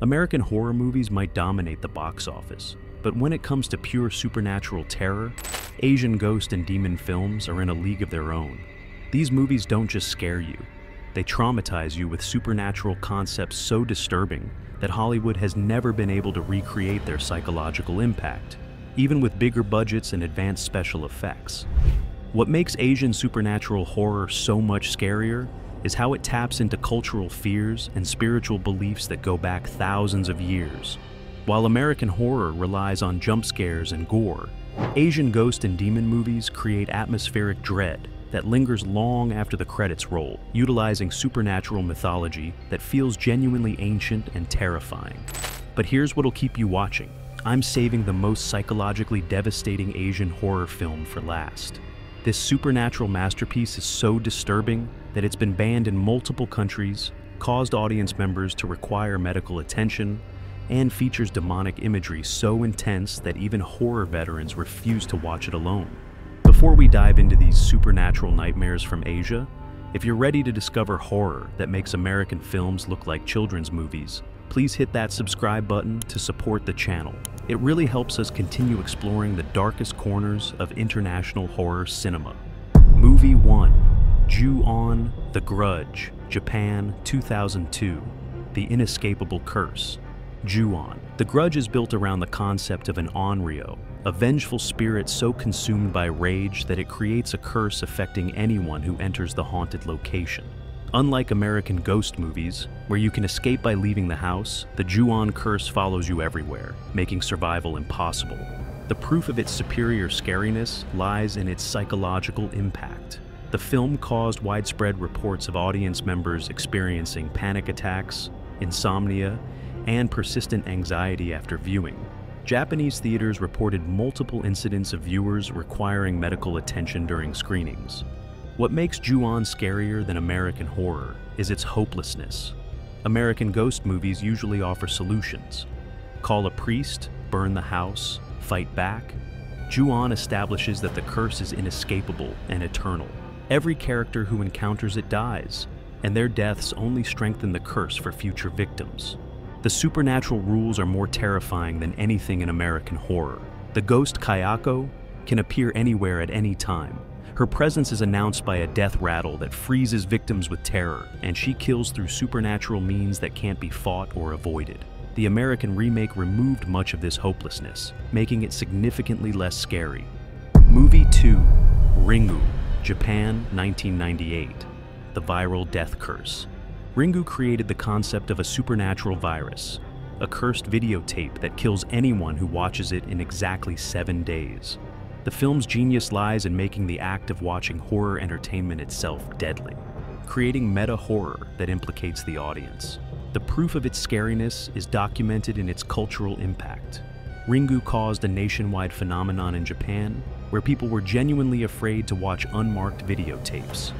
American horror movies might dominate the box office, but when it comes to pure supernatural terror, Asian ghost and demon films are in a league of their own. These movies don't just scare you, they traumatize you with supernatural concepts so disturbing that Hollywood has never been able to recreate their psychological impact, even with bigger budgets and advanced special effects. What makes Asian supernatural horror so much scarier is how it taps into cultural fears and spiritual beliefs that go back thousands of years. While American horror relies on jump scares and gore, Asian ghost and demon movies create atmospheric dread that lingers long after the credits roll, utilizing supernatural mythology that feels genuinely ancient and terrifying. But here's what'll keep you watching. I'm saving the most psychologically devastating Asian horror film for last. This supernatural masterpiece is so disturbing that it's been banned in multiple countries, caused audience members to require medical attention, and features demonic imagery so intense that even horror veterans refuse to watch it alone. Before we dive into these supernatural nightmares from Asia, if you're ready to discover horror that makes American films look like children's movies, please hit that subscribe button to support the channel. It really helps us continue exploring the darkest corners of international horror cinema. Movie 1. Ju-on, The Grudge, Japan, 2002. The Inescapable Curse. Ju-on. The Grudge is built around the concept of an onryo, a vengeful spirit so consumed by rage that it creates a curse affecting anyone who enters the haunted location. Unlike American ghost movies, where you can escape by leaving the house, the Ju-on curse follows you everywhere, making survival impossible. The proof of its superior scariness lies in its psychological impact. The film caused widespread reports of audience members experiencing panic attacks, insomnia, and persistent anxiety after viewing. Japanese theaters reported multiple incidents of viewers requiring medical attention during screenings. What makes Ju-on scarier than American horror is its hopelessness. American ghost movies usually offer solutions. Call a priest, burn the house, fight back. Ju-on establishes that the curse is inescapable and eternal. Every character who encounters it dies, and their deaths only strengthen the curse for future victims. The supernatural rules are more terrifying than anything in American horror. The ghost Kayako can appear anywhere at any time. Her presence is announced by a death rattle that freezes victims with terror, and she kills through supernatural means that can't be fought or avoided. The American remake removed much of this hopelessness, making it significantly less scary. Movie 2. Ringu, Japan, 1998. The Viral Death Curse. Ringu created the concept of a supernatural virus, a cursed videotape that kills anyone who watches it in exactly 7 days. The film's genius lies in making the act of watching horror entertainment itself deadly, creating meta-horror that implicates the audience. The proof of its scariness is documented in its cultural impact. Ringu caused a nationwide phenomenon in Japan where people were genuinely afraid to watch unmarked videotapes.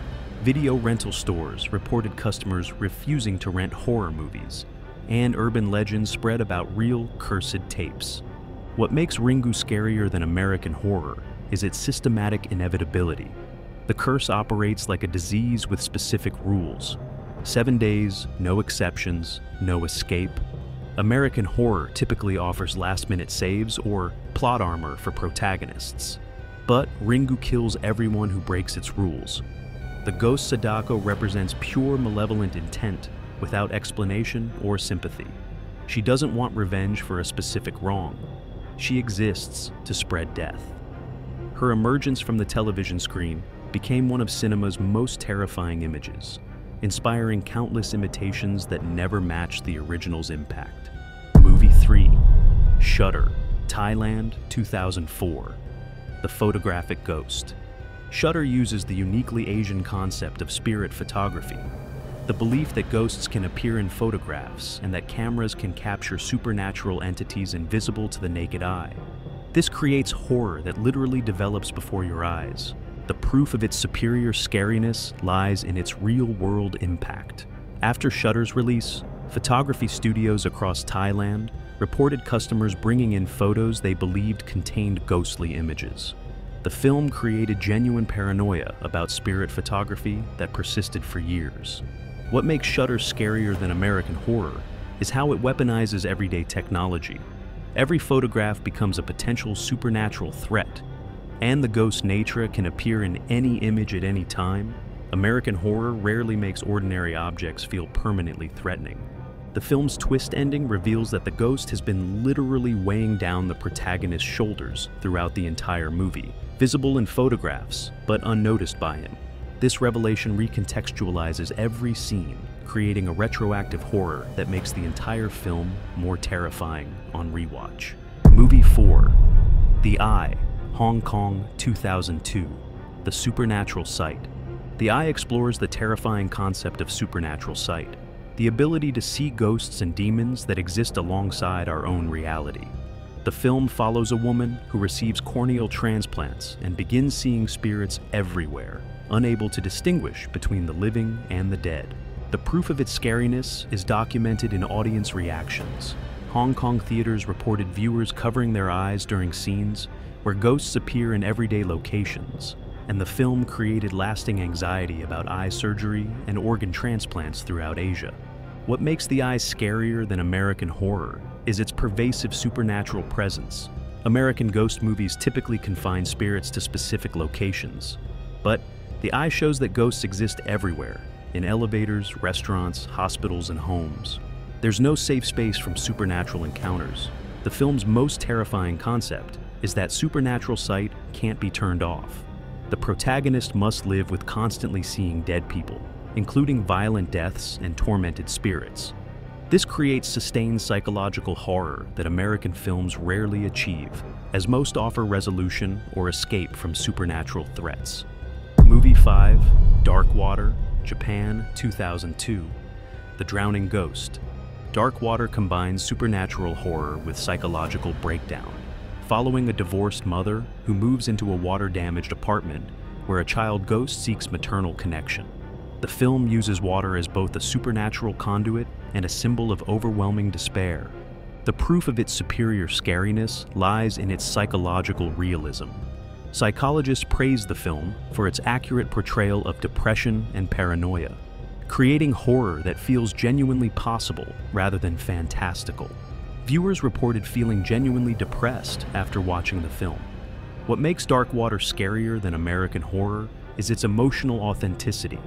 Video rental stores reported customers refusing to rent horror movies, and urban legends spread about real, cursed tapes. What makes Ringu scarier than American horror is its systematic inevitability. The curse operates like a disease with specific rules. 7 days, no exceptions, no escape. American horror typically offers last-minute saves or plot armor for protagonists. But Ringu kills everyone who breaks its rules. The ghost Sadako represents pure malevolent intent without explanation or sympathy. She doesn't want revenge for a specific wrong. She exists to spread death. Her emergence from the television screen became one of cinema's most terrifying images, inspiring countless imitations that never matched the original's impact. Movie 3. Shudder, Thailand, 2004. The Photographic Ghost. Shudder uses the uniquely Asian concept of spirit photography, the belief that ghosts can appear in photographs and that cameras can capture supernatural entities invisible to the naked eye. This creates horror that literally develops before your eyes. The proof of its superior scariness lies in its real-world impact. After Shudder's release, photography studios across Thailand reported customers bringing in photos they believed contained ghostly images. The film created genuine paranoia about spirit photography that persisted for years. What makes Shudder scarier than American horror is how it weaponizes everyday technology. Every photograph becomes a potential supernatural threat, and the ghost nature can appear in any image at any time. American Horror rarely makes ordinary objects feel permanently threatening. The film's twist ending reveals that the ghost has been literally weighing down the protagonist's shoulders throughout the entire movie, visible in photographs, but unnoticed by him. This revelation recontextualizes every scene, creating a retroactive horror that makes the entire film more terrifying on rewatch. Movie 4. The Eye, Hong Kong, 2002. The Supernatural Sight. The Eye explores the terrifying concept of supernatural sight, the ability to see ghosts and demons that exist alongside our own reality. The film follows a woman who receives corneal transplants and begins seeing spirits everywhere, unable to distinguish between the living and the dead. The proof of its scariness is documented in audience reactions. Hong Kong theaters reported viewers covering their eyes during scenes where ghosts appear in everyday locations, and the film created lasting anxiety about eye surgery and organ transplants throughout Asia. What makes The Eye scarier than American Horror is its pervasive supernatural presence. American ghost movies typically confine spirits to specific locations, but The Eye shows that ghosts exist everywhere, in elevators, restaurants, hospitals, and homes. There's no safe space from supernatural encounters. The film's most terrifying concept is that supernatural sight can't be turned off. The protagonist must live with constantly seeing dead people, including violent deaths and tormented spirits. This creates sustained psychological horror that American films rarely achieve, as most offer resolution or escape from supernatural threats. Movie 5, Dark Water, Japan, 2002. The Drowning Ghost. Dark Water combines supernatural horror with psychological breakdown, following a divorced mother who moves into a water-damaged apartment where a child ghost seeks maternal connection. The film uses water as both a supernatural conduit and a symbol of overwhelming despair. The proof of its superior scariness lies in its psychological realism. Psychologists praise the film for its accurate portrayal of depression and paranoia, creating horror that feels genuinely possible rather than fantastical. Viewers reported feeling genuinely depressed after watching the film. What makes Dark Water scarier than American Horror is its emotional authenticity.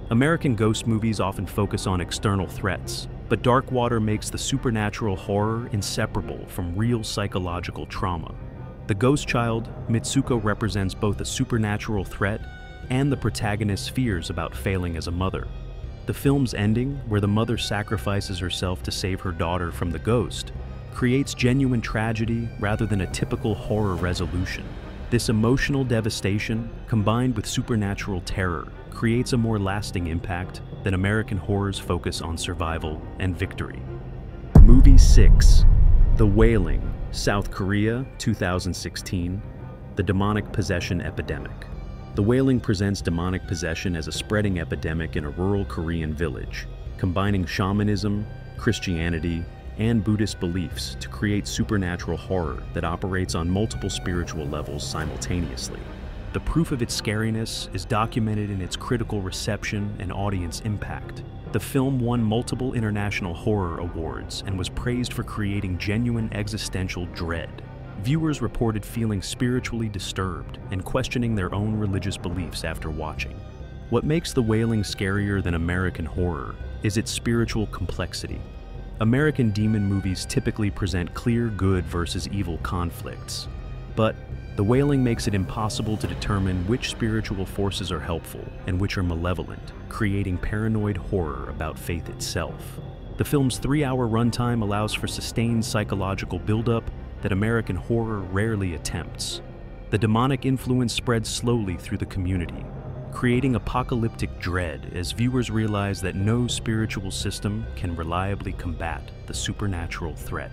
American ghost movies often focus on external threats, but Dark Water makes the supernatural horror inseparable from real psychological trauma. The ghost child, Mitsuko, represents both a supernatural threat and the protagonist's fears about failing as a mother. The film's ending, where the mother sacrifices herself to save her daughter from the ghost, creates genuine tragedy rather than a typical horror resolution. This emotional devastation, combined with supernatural terror, creates a more lasting impact than American Horror's focus on survival and victory. Movie 6. The Wailing, South Korea, 2016. The Demonic Possession Epidemic. The Wailing presents demonic possession as a spreading epidemic in a rural Korean village, combining shamanism, Christianity, and Buddhist beliefs to create supernatural horror that operates on multiple spiritual levels simultaneously. The proof of its scariness is documented in its critical reception and audience impact. The film won multiple international horror awards and was praised for creating genuine existential dread. Viewers reported feeling spiritually disturbed and questioning their own religious beliefs after watching. What makes The Wailing scarier than American Horror is its spiritual complexity. American demon movies typically present clear good versus evil conflicts, but The Wailing makes it impossible to determine which spiritual forces are helpful and which are malevolent, creating paranoid horror about faith itself. The film's 3-hour runtime allows for sustained psychological buildup that American Horror rarely attempts. The demonic influence spreads slowly through the community, creating apocalyptic dread as viewers realize that no spiritual system can reliably combat the supernatural threat.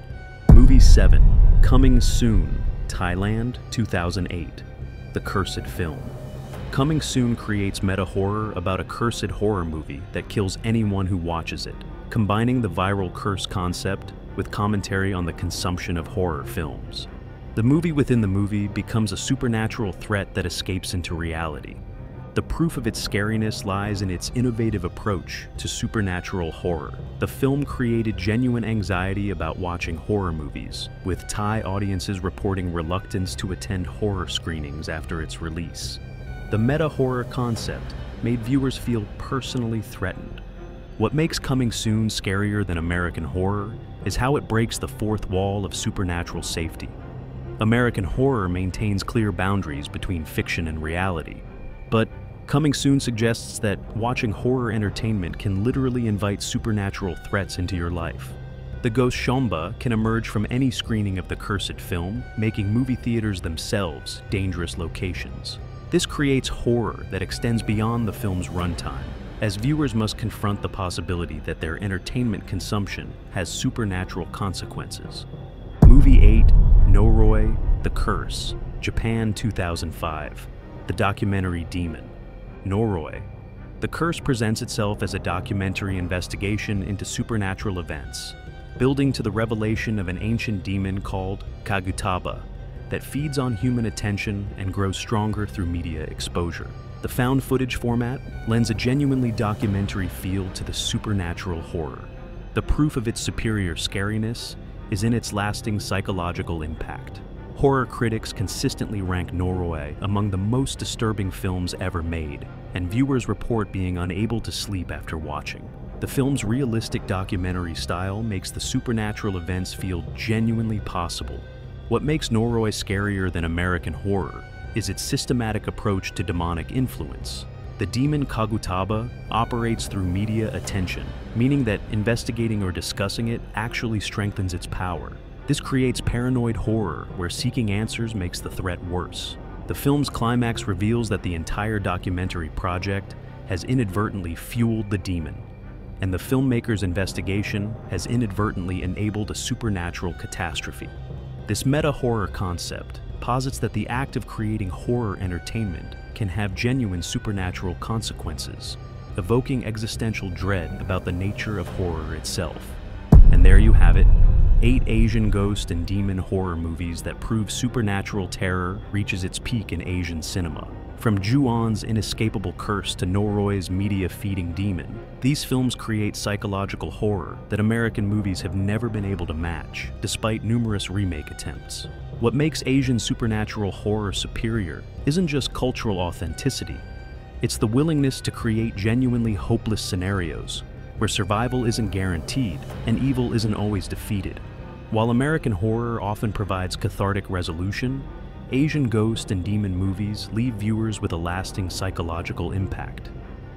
Movie 7. Coming Soon, Thailand, 2008. The Cursed Film. Coming Soon creates meta-horror about a cursed horror movie that kills anyone who watches it, combining the viral curse concept with commentary on the consumption of horror films. The movie within the movie becomes a supernatural threat that escapes into reality. The proof of its scariness lies in its innovative approach to supernatural horror. The film created genuine anxiety about watching horror movies, with Thai audiences reporting reluctance to attend horror screenings after its release. The meta-horror concept made viewers feel personally threatened. What makes Coming Soon scarier than American Horror is how it breaks the fourth wall of supernatural safety. American Horror maintains clear boundaries between fiction and reality, but Coming Soon suggests that watching horror entertainment can literally invite supernatural threats into your life. The ghost Shomba can emerge from any screening of the cursed film, making movie theaters themselves dangerous locations. This creates horror that extends beyond the film's runtime, as viewers must confront the possibility that their entertainment consumption has supernatural consequences. Movie 8, Noroi, The Curse, Japan 2005. The documentary Demon. Noroi. The Curse presents itself as a documentary investigation into supernatural events, building to the revelation of an ancient demon called Kagutaba that feeds on human attention and grows stronger through media exposure. The found footage format lends a genuinely documentary feel to the supernatural horror. The proof of its superior scariness is in its lasting psychological impact. Horror critics consistently rank Noroi among the most disturbing films ever made, and viewers report being unable to sleep after watching. The film's realistic documentary style makes the supernatural events feel genuinely possible. What makes Noroi scarier than American Horror is its systematic approach to demonic influence. The demon Kagutaba operates through media attention, meaning that investigating or discussing it actually strengthens its power. This creates paranoid horror where seeking answers makes the threat worse. The film's climax reveals that the entire documentary project has inadvertently fueled the demon, and the filmmaker's investigation has inadvertently enabled a supernatural catastrophe. This meta-horror concept posits that the act of creating horror entertainment can have genuine supernatural consequences, evoking existential dread about the nature of horror itself. And there you have it, 8 Asian ghost and demon horror movies that prove supernatural terror reaches its peak in Asian cinema. From Ju-on's inescapable curse to Noroi's media-feeding demon, these films create psychological horror that American movies have never been able to match, despite numerous remake attempts. What makes Asian supernatural horror superior isn't just cultural authenticity, it's the willingness to create genuinely hopeless scenarios, where survival isn't guaranteed and evil isn't always defeated. While American horror often provides cathartic resolution, Asian ghost and demon movies leave viewers with a lasting psychological impact.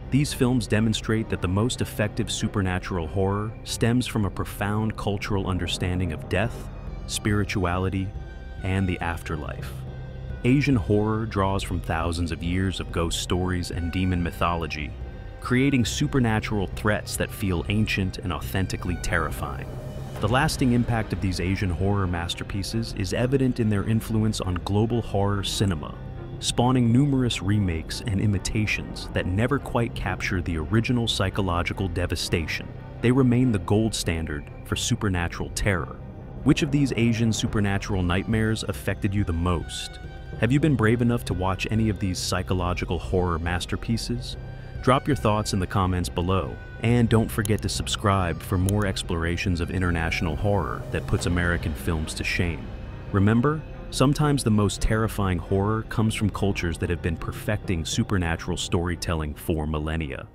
These films demonstrate that the most effective supernatural horror stems from a profound cultural understanding of death, spirituality, and the afterlife. Asian horror draws from thousands of years of ghost stories and demon mythology, creating supernatural threats that feel ancient and authentically terrifying. The lasting impact of these Asian horror masterpieces is evident in their influence on global horror cinema, spawning numerous remakes and imitations that never quite capture the original psychological devastation. They remain the gold standard for supernatural terror. Which of these Asian supernatural nightmares affected you the most? Have you been brave enough to watch any of these psychological horror masterpieces? Drop your thoughts in the comments below, and don't forget to subscribe for more explorations of international horror that puts American films to shame. Remember, sometimes the most terrifying horror comes from cultures that have been perfecting supernatural storytelling for millennia.